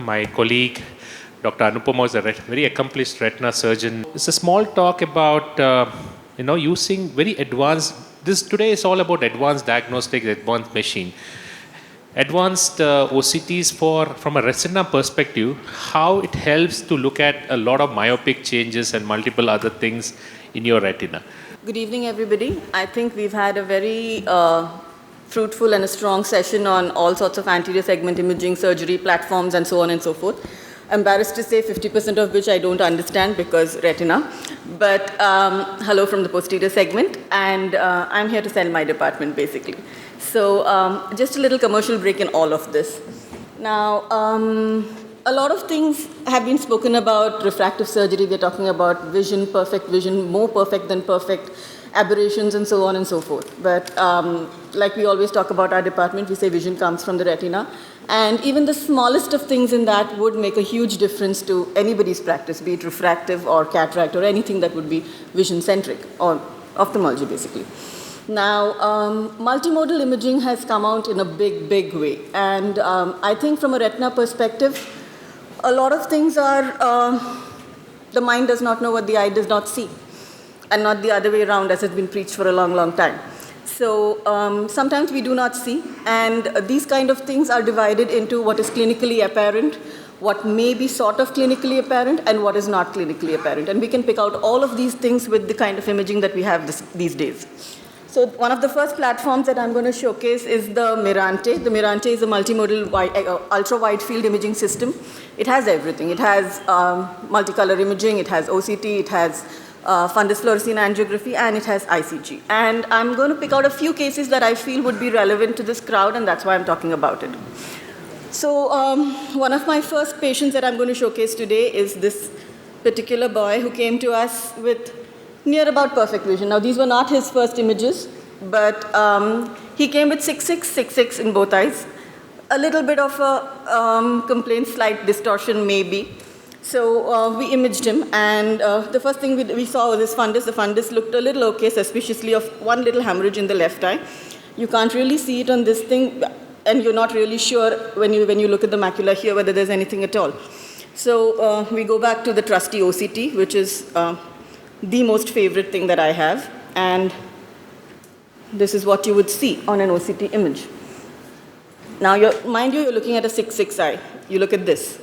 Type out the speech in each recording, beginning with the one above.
my colleague, Dr. Anupama, is a very accomplished retina surgeon. It's a small talk about using very advanced. This today is all about advanced diagnostics, advanced machine, advanced OCTs from a retina perspective. How it helps to look at a lot of myopic changes and multiple other things in your retina. Good evening, everybody. I think we've had a very fruitful and a strong session on all sorts of anterior segment imaging, surgery platforms, and so on and so forth. Embarrassed to say 50% of which I don't understand because retina. But hello from the posterior segment, and I'm here to sell my department, basically. So just a little commercial break in all of this. Now, a lot of things have been spoken about refractive surgery. We're talking about vision, perfect vision, more perfect than perfect, aberrations, and so on and so forth. But like we always talk about our department, we say vision comes from the retina. And even the smallest of things in that would make a huge difference to anybody's practice, be it refractive or cataract or anything that would be vision-centric, or ophthalmology, basically. Now, multimodal imaging has come out in a big, big way. And I think from a retina perspective, a lot of things are, the mind does not know what the eye does not see, and not the other way around, as has been preached for a long, long time. So sometimes we do not see, and these kind of things are divided into what is clinically apparent, what may be sort of clinically apparent, and what is not clinically apparent. And we can pick out all of these things with the kind of imaging that we have these days. So one of the first platforms that I'm going to showcase is the Mirante. The Mirante is a multimodal ultra-wide field imaging system. It has everything. It has multicolor imaging, it has OCT, it has fundus fluorescein angiography, and it has ICG. And I'm going to pick out a few cases that I feel would be relevant to this crowd, and that's why I'm talking about it. So one of my first patients that I'm going to showcase today is this particular boy who came to us with near about perfect vision. Now, these were not his first images, but he came with 6.6 in both eyes. A little bit of a complaint, slight distortion maybe. So we imaged him, and the first thing we saw was his fundus. The fundus looked a little okay, suspiciously of one little hemorrhage in the left eye. You can't really see it on this thing, and you're not really sure when you look at the macula here whether there's anything at all. So we go back to the trusty OCT, which is the most favorite thing that I have, and this is what you would see on an OCT image. Now, mind you, you're looking at a 6.6 eye. You look at this.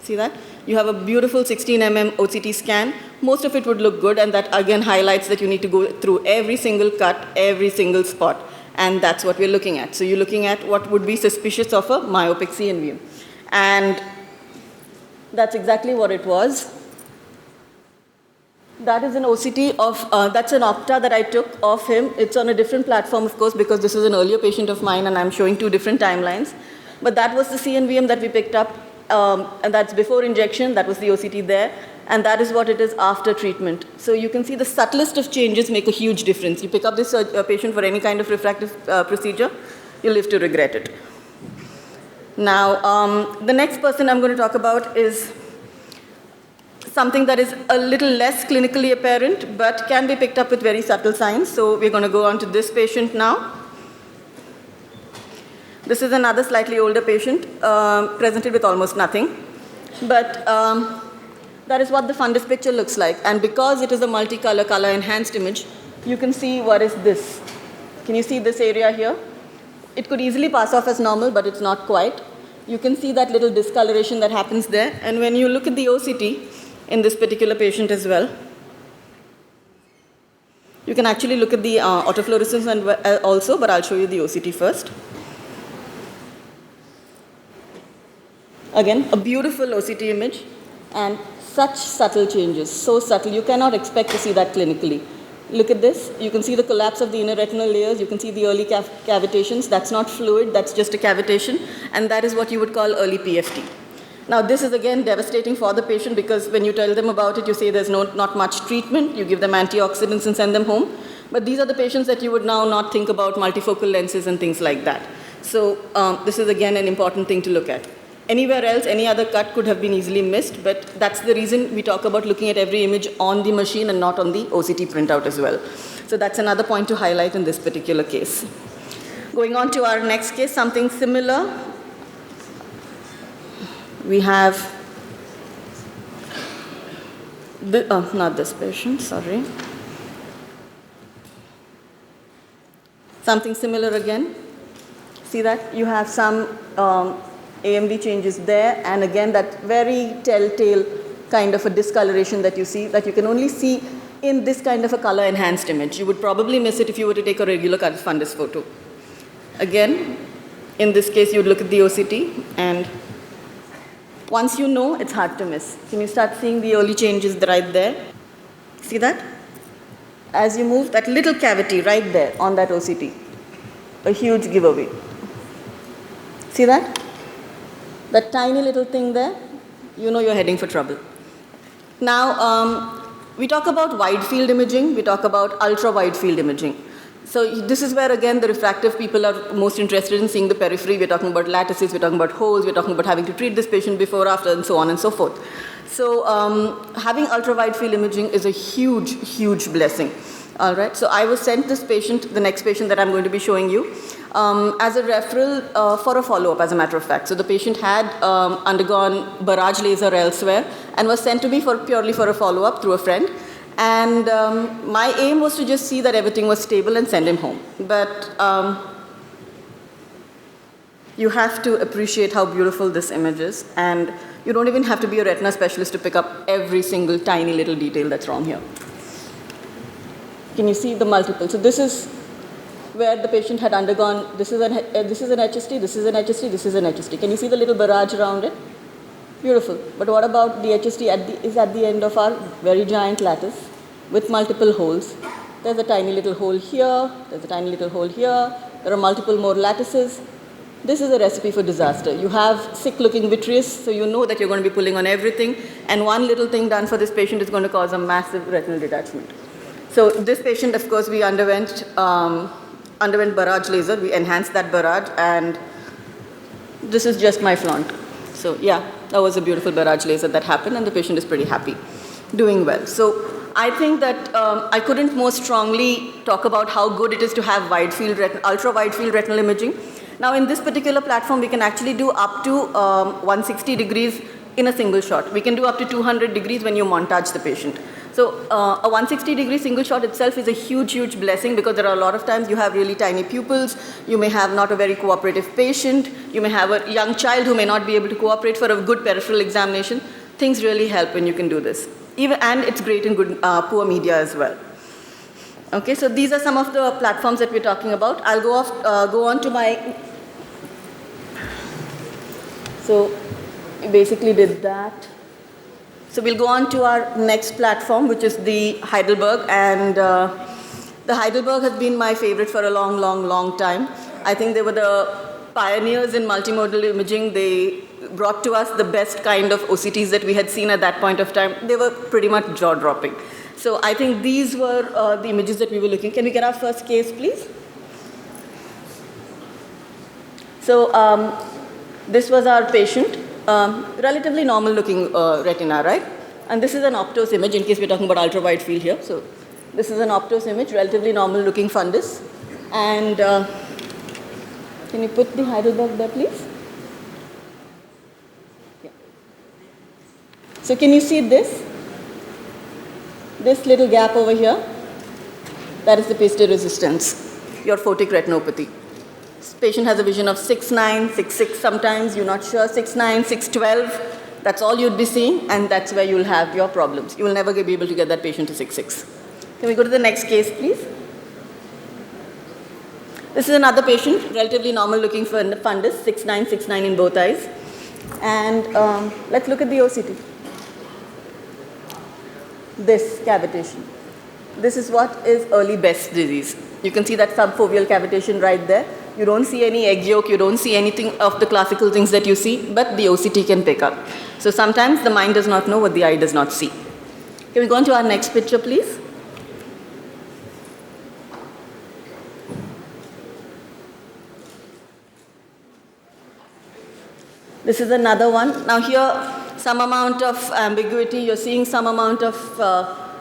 See that? You have a beautiful 16 mm OCT scan. Most of it would look good, and that again highlights that you need to go through every single cut, every single spot, and that's what we're looking at. So you're looking at what would be suspicious of a myopic CNVM. And that's exactly what it was. That is an OCT of, that's an Opta that I took of him. It's on a different platform, of course, because this is an earlier patient of mine, and I'm showing two different timelines. But that was the CNVM that we picked up, and that's before injection. That was the OCT there. And that is what it is after treatment. So you can see the subtlest of changes make a huge difference. You pick up this patient for any kind of refractive procedure, you'll live to regret it. Now, the next person I'm going to talk about is something that is a little less clinically apparent, but can be picked up with very subtle signs. So we're going to go on to this patient now. This is another slightly older patient, presented with almost nothing. But that is what the fundus picture looks like. And because it is a multicolor, color-enhanced image, you can see what is this. Can you see this area here? It could easily pass off as normal, but it's not quite. You can see that little discoloration that happens there. And when you look at the OCT in this particular patient as well, you can actually look at the autofluorescence and also, but I'll show you the OCT first. Again, a beautiful OCT image, and such subtle changes, so subtle. You cannot expect to see that clinically. Look at this. You can see the collapse of the inner retinal layers. You can see the early cavitations. That's not fluid. That's just a cavitation. And that is what you would call early PFT. Now, this is, again, devastating for the patient because when you tell them about it, you say there's not much treatment. You give them antioxidants and send them home. But these are the patients that you would now not think about multifocal lenses and things like that. So this is, again, an important thing to look at. Anywhere else, any other cut could have been easily missed, but that's the reason we talk about looking at every image on the machine and not on the OCT printout as well. So that's another point to highlight in this particular case. Going on to our next case, something similar. we have, not this patient, sorry. Something similar again. See that? You have some AMD changes there, and again that very telltale kind of a discoloration that you see, that you can only see in this kind of a color enhanced image. You would probably miss it if you were to take a regular fundus photo. Again, in this case, you would look at the OCT, and once you know, it's hard to miss. Can you start seeing the early changes right there? See that? As you move, that little cavity right there on that OCT, a huge giveaway. See that? That tiny little thing there, you know you're heading for trouble. Now, we talk about wide field imaging, we talk about ultra wide field imaging. So this is where, again, the refractive people are most interested in seeing the periphery. We're talking about lattices, we're talking about holes, we're talking about having to treat this patient before, after, and so on and so forth. So having ultra-wide field imaging is a huge, huge blessing. All right, so I was sent this patient, the next patient that I'm going to be showing you, as a referral for a follow-up, as a matter of fact. So the patient had undergone barrage laser elsewhere and was sent to me purely for a follow-up through a friend. And my aim was to just see that everything was stable and send him home. But you have to appreciate how beautiful this image is. And you don't even have to be a retina specialist to pick up every single tiny little detail that's wrong here. Can you see the multiple? So this is where the patient had undergone, this is an HST, this is an HST, this is an HST. Can you see the little barrage around it? Beautiful. But what about the HST is at the end of our very giant lattice with multiple holes. There's a tiny little hole here, there's a tiny little hole here, there are multiple more lattices. This is a recipe for disaster. You have sick-looking vitreous, so you know that you're going to be pulling on everything, and one little thing done for this patient is going to cause a massive retinal detachment. So this patient, of course, we underwent barrage laser. We enhanced that barrage, and this is just my flaunt. So yeah, that was a beautiful barrage laser that happened, and the patient is pretty happy, doing well. So I think that I couldn't more strongly talk about how good it is to have ultra-wide field retinal imaging. Now in this particular platform, we can actually do up to 160 degrees in a single shot. We can do up to 200 degrees when you montage the patient. So a 160-degree single shot itself is a huge, huge blessing, because there are a lot of times you have really tiny pupils, you may have not a very cooperative patient, you may have a young child who may not be able to cooperate for a good peripheral examination. Things really help when you can do this. And it's great in good, poor media as well. Okay, so these are some of the platforms that we're talking about. I'll go on to my, so we basically did that. So we'll go on to our next platform, which is the Heidelberg, and the Heidelberg has been my favorite for a long, long, long time. I think they were the pioneers in multimodal imaging. They brought to us the best kind of OCTs that we had seen at that point of time. They were pretty much jaw-dropping. So I think these were the images that we were looking. Can we get our first case, please? So this was our patient. Relatively normal looking retina, right? And this is an optos image, in case we're talking about ultra wide field here. So this is an optos image, relatively normal looking fundus. And can you put the Heidelberg there, please? Yeah. So can you see this? This little gap over here? That is the pasty resistance, your photic retinopathy. This patient has a vision of 6'9", 6'6", sometimes, you're not sure, 6'9", 6'12". That's all you'd be seeing, and that's where you'll have your problems. You will never be able to get that patient to 6'6". Can we go to the next case, please? This is another patient, relatively normal looking fundus, 6'9", 6'9" in both eyes. And let's look at the OCT. This cavitation. This is what is early Best's disease. You can see that subfoveal cavitation right there. You don't see any egg yolk, you don't see anything of the classical things that you see, but the OCT can pick up. So sometimes the mind does not know what the eye does not see. Can we go on to our next picture, please? This is another one. Now here, some amount of ambiguity. You're seeing some amount of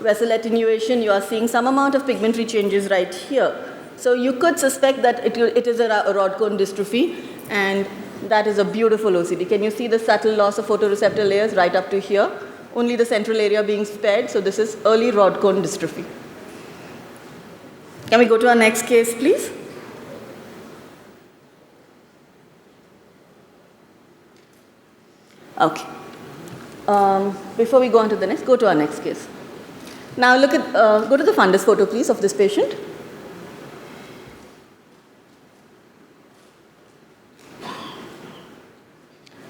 vessel attenuation. You are seeing some amount of pigmentary changes right here. So you could suspect that it is a rod cone dystrophy, and That is a beautiful OCT. Can you see the subtle loss of photoreceptor layers right up to here? Only the central area being spared. So this is early rod cone dystrophy. Can we go to our next case, please? Okay. Before we go on to the next, go to our next case. Now look at, go to the fundus photo, please, of this patient.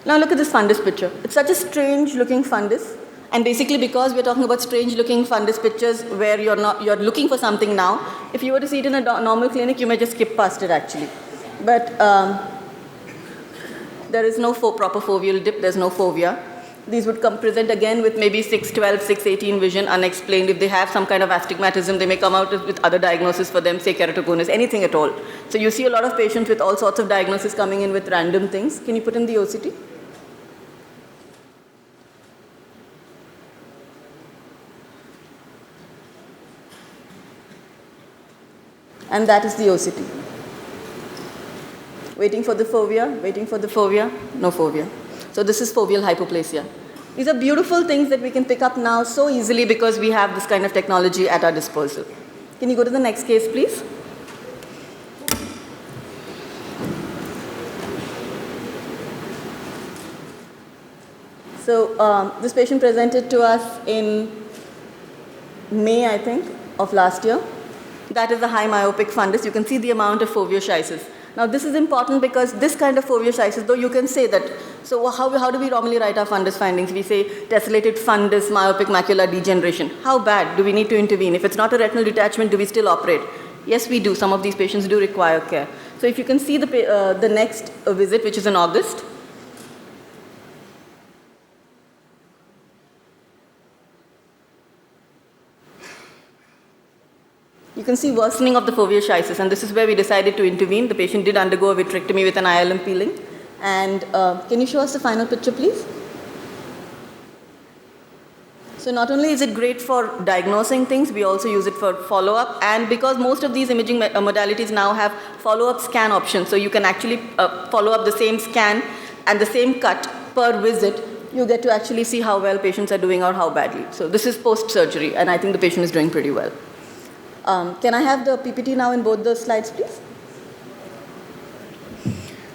Now look at this fundus picture. It's such a strange looking fundus. And basically because we're talking about strange looking fundus pictures where you're looking for something now, if you were to see it in a normal clinic, you may just skip past it actually. But there is no proper foveal dip, there's no fovea. These would present again with maybe 612, 618 vision, unexplained. If they have some kind of astigmatism, they may come out with other diagnosis for them, say keratoconus, anything at all. So you see a lot of patients with all sorts of diagnoses coming in with random things. Can you put in the OCT? And that is the OCT. Waiting for the fovea, waiting for the fovea, no fovea. So this is foveal hypoplasia. These are beautiful things that we can pick up now so easily because we have this kind of technology at our disposal. Can you go to the next case, please? So this patient presented to us in May, I think, of last year. That is a high myopic fundus. You can see the amount of foveoschisis. Now this is important because this kind of foveoschisis, though you can say that, so how do we normally write our fundus findings? We say tessellated fundus, myopic macular degeneration. How bad do we need to intervene? If it's not a retinal detachment, do we still operate? Yes, we do. Some of these patients do require care. So if you can see the next visit, which is in August, you can see worsening of the foveoschisis, and this is where we decided to intervene. The patient did undergo a vitrectomy with an ILM peeling. And can you show us the final picture, please? So not only is it great for diagnosing things, we also use it for follow-up. And because most of these imaging modalities now have follow-up scan options, so you can actually follow up the same scan and the same cut per visit, you get to actually see how well patients are doing or how badly. So this is post-surgery, and I think the patient is doing pretty well. Can I have the PPT now in both the slides, please?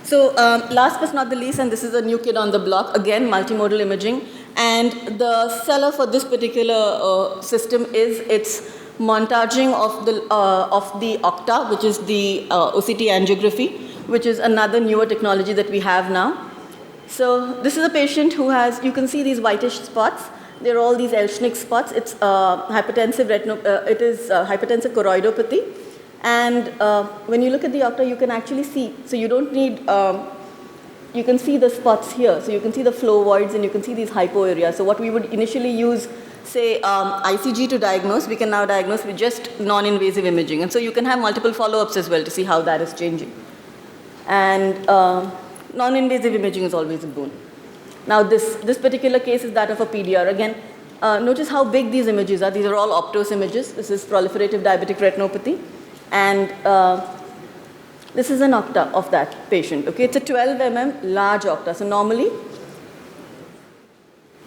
So last but not the least, and this is a new kid on the block, again, multimodal imaging. And the seller for this particular system is its montaging of the Octa, which is the OCT angiography, which is another newer technology that we have now. So this is a patient who has, you can see these whitish spots. There are all these Elschnick spots. It's hypertensive hypertensive choroidopathy. And when you look at the Octa, you can actually see. So you don't need, you can see the spots here. So you can see the flow voids and you can see these hypo areas. So what we would initially use, say, ICG to diagnose, we can now diagnose with just non-invasive imaging. And so you can have multiple follow-ups as well to see how that is changing. And non-invasive imaging is always a boon. Now this particular case is that of a PDR. Again, notice how big these images are. These are all Optos images. This is proliferative diabetic retinopathy. And this is an Octa of that patient. Okay, it's a 12 mm large Octa. So normally,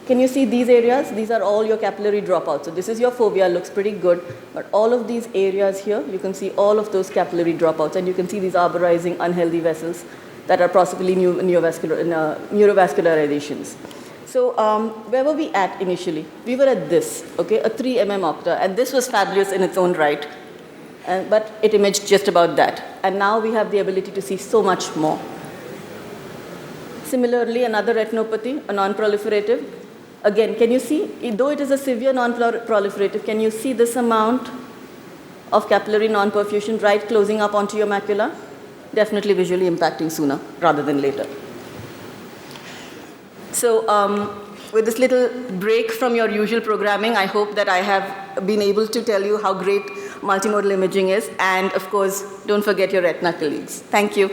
can you see these areas? These are all your capillary dropouts. So this is your fovea, looks pretty good. But all of these areas here, you can see all of those capillary dropouts. And you can see these arborizing unhealthy vessels that are possibly neurovascularizations. So where were we at initially? We were at this, okay, a 3 mm Octa, and this was fabulous in its own right, but it imaged just about that. And now we have the ability to see so much more. Similarly, another retinopathy, a non-proliferative. Again, can you see, though it is a severe non-proliferative, can you see this amount of capillary non-perfusion right closing up onto your macula? Definitely visually impacting sooner rather than later. So with this little break from your usual programming, I hope that I have been able to tell you how great multimodal imaging is. And of course, don't forget your retina colleagues. Thank you.